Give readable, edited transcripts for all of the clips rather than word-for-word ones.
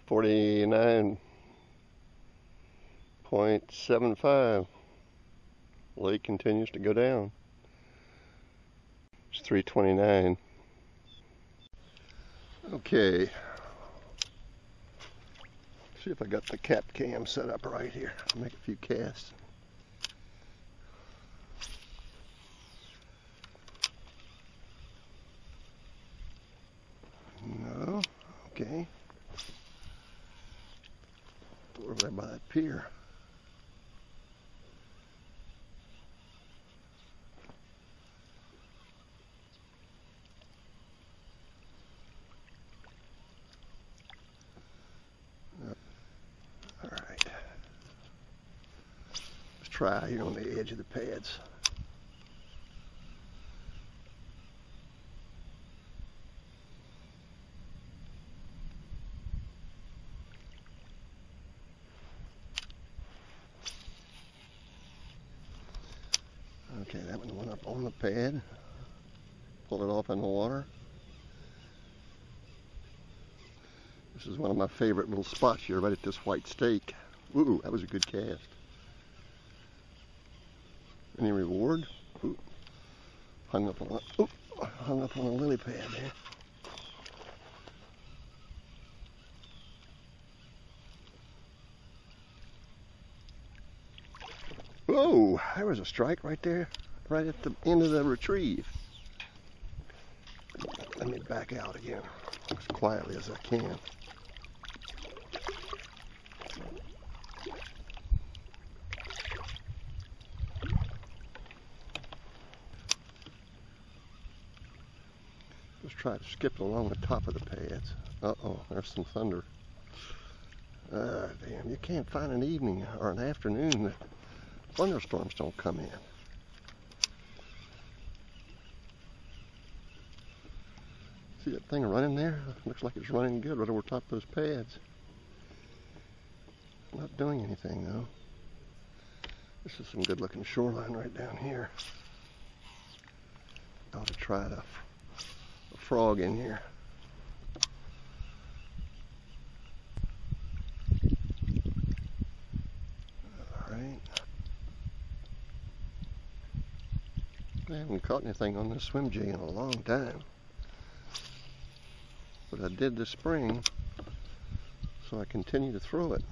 49.75. Lake continues to go down. It's 3:29. Okay. See if I got the cap cam set up right here. I'll make a few casts. No. Okay. Over there by that pier. All right. Let's try here on the edge of the pads. Okay, that one went up on the pad. Pull it off in the water. This is one of my favorite little spots here, right at this white stake. Ooh, that was a good cast. Any reward? Ooh, hung up on a lily pad there. Whoa, there was a strike right there, right at the end of the retrieve. Let me back out again as quietly as I can. Just try to skip along the top of the pads. Uh-oh, there's some thunder. Damn, you can't find an evening or an afternoon that thunderstorms don't come in. See that thing running there? Looks like it's running good right over top of those pads. Not doing anything though. This is some good looking shoreline right down here. I ought to try a frog in here. Alright. I haven't caught anything on this swim jig in a long time. But I did this spring, so I continue to throw it.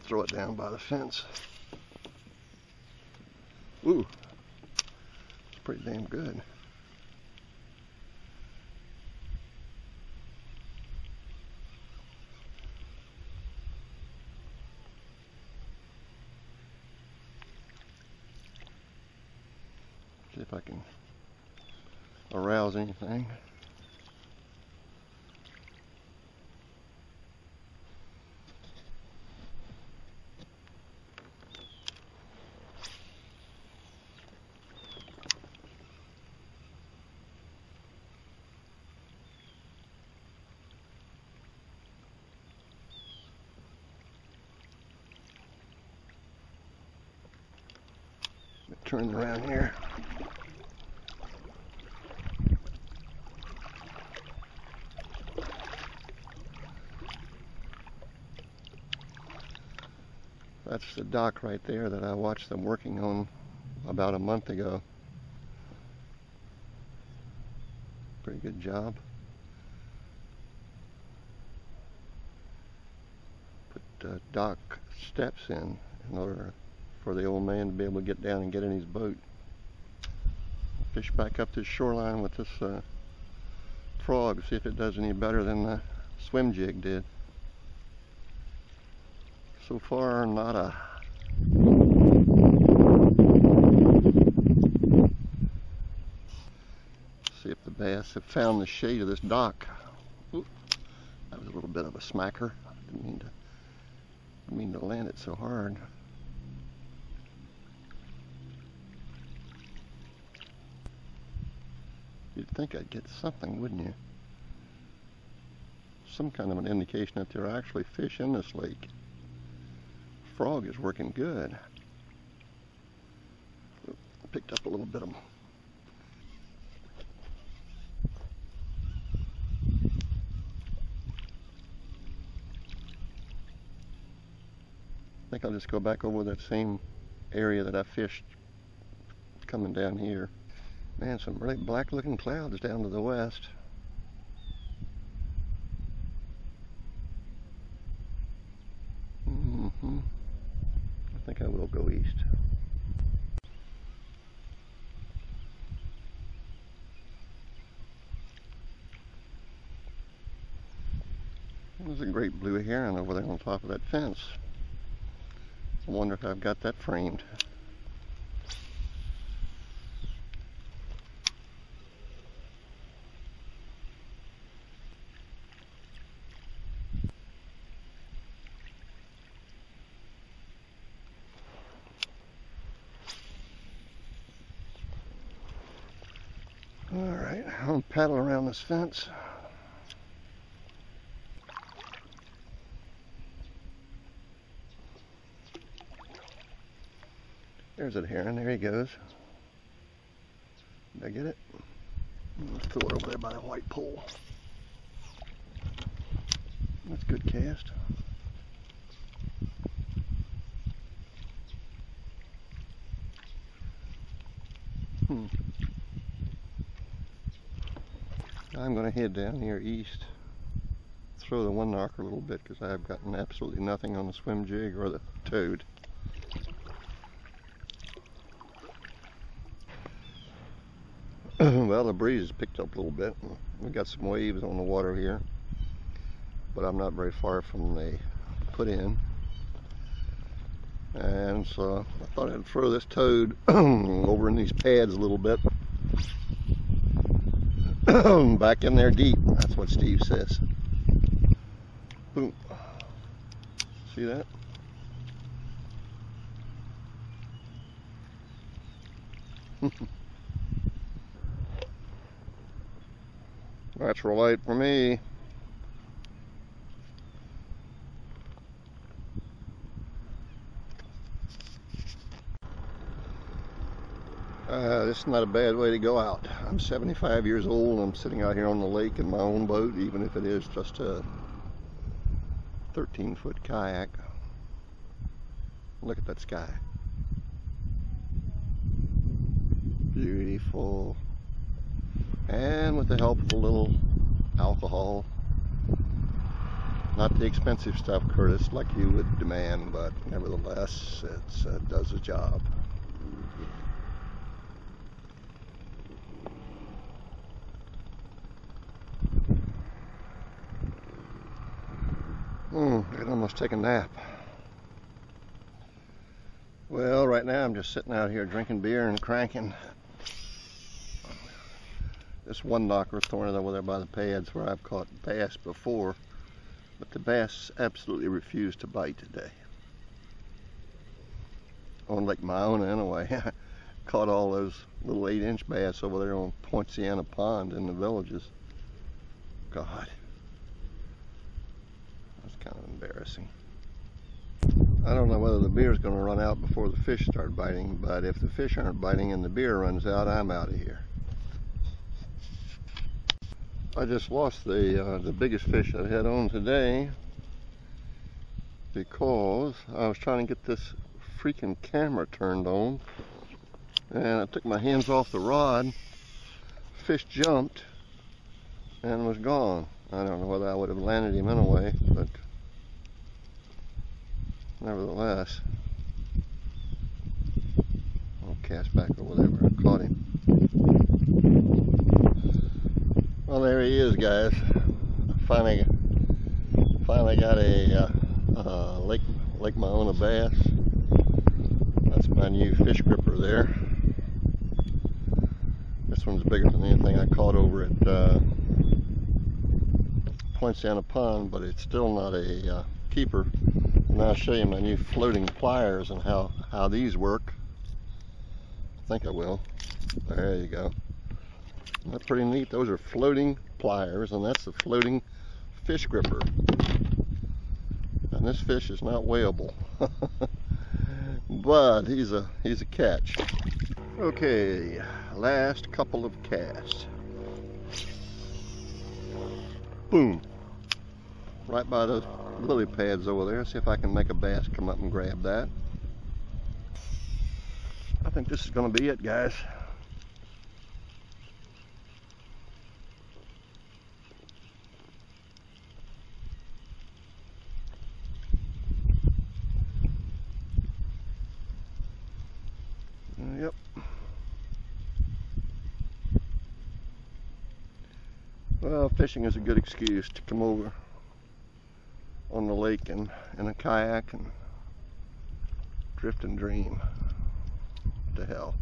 Throw it down by the fence. Ooh, it's pretty damn good. See if I can arouse anything. Turn around here. That's the dock right there that I watched them working on about a month ago. Pretty good job. Put dock steps in order for the old man to be able to get down and get in his boat. Fish back up this shoreline with this frog, see if it does any better than the swim jig did. So far, nada. See if the bass have found the shade of this dock. Oop, that was a little bit of a smacker. I didn't mean to land it so hard. You'd think I'd get something, wouldn't you? Some kind of an indication that there are actually fish in this lake. Frog is working good. Picked up a little bit of them. think I'll just go back over that same area that I fished coming down here. Man, some really black looking clouds down to the west. I think I will go east. There's a great blue heron over there on top of that fence. I wonder if I've got that framed. Alright, I'm going to paddle around this fence. There's that heron, there he goes. Did I get it? Let's throw it over there by the white pole. That's a good cast. I'm going to head down here east, throw the one knocker a little bit because I've gotten absolutely nothing on the swim jig or the toad. Well, the breeze has picked up a little bit. We got some waves on the water here, but I'm not very far from the put in. And so I thought I'd throw this toad over in these pads a little bit. Back in there deep. That's what Steve says. Boom. See that? Natural light for me. This is not a bad way to go out. I'm 75 years old. I'm sitting out here on the lake in my own boat, even if it is just a 13-foot kayak. Look at that sky. Beautiful. And with the help of a little alcohol. Not the expensive stuff, Curtis, like you would demand, but nevertheless, it does the job. I could almost take a nap. Well, right now I'm just sitting out here drinking beer and cranking. This one knocker throwing it over there by the pads where I've caught bass before, but the bass absolutely refused to bite today. On Lake Miona anyway. I caught all those little 8-inch bass over there on Point Sienna Pond in the Villages. God. That's kind of embarrassing. I don't know whether the beer's going to run out before the fish start biting, but if the fish aren't biting and the beer runs out, I'm out of here. I just lost the biggest fish I had on today because I was trying to get this freaking camera turned on, and I took my hands off the rod. Fish jumped and was gone. I don't know whether I would have landed him anyway, but nevertheless, I'll cast back over there where I caught him. Well, there he is, guys. Finally got a Lake Miona bass. That's my new fish gripper there. This one's bigger than anything I caught over at Point Sienna Pond, but it's still not a keeper. And I'll show you my new floating pliers and how these work. I think I will. There you go. That's pretty neat. Those are floating pliers, and that's the floating fish gripper. And this fish is not weighable, but he's a catch. Okay, last couple of casts. Boom! Right by those lily pads over there. See if I can make a bass come up and grab that. I think this is going to be it, guys. Yep. Well, fishing is a good excuse to come over on the lake in a kayak and drift and dream. To hell.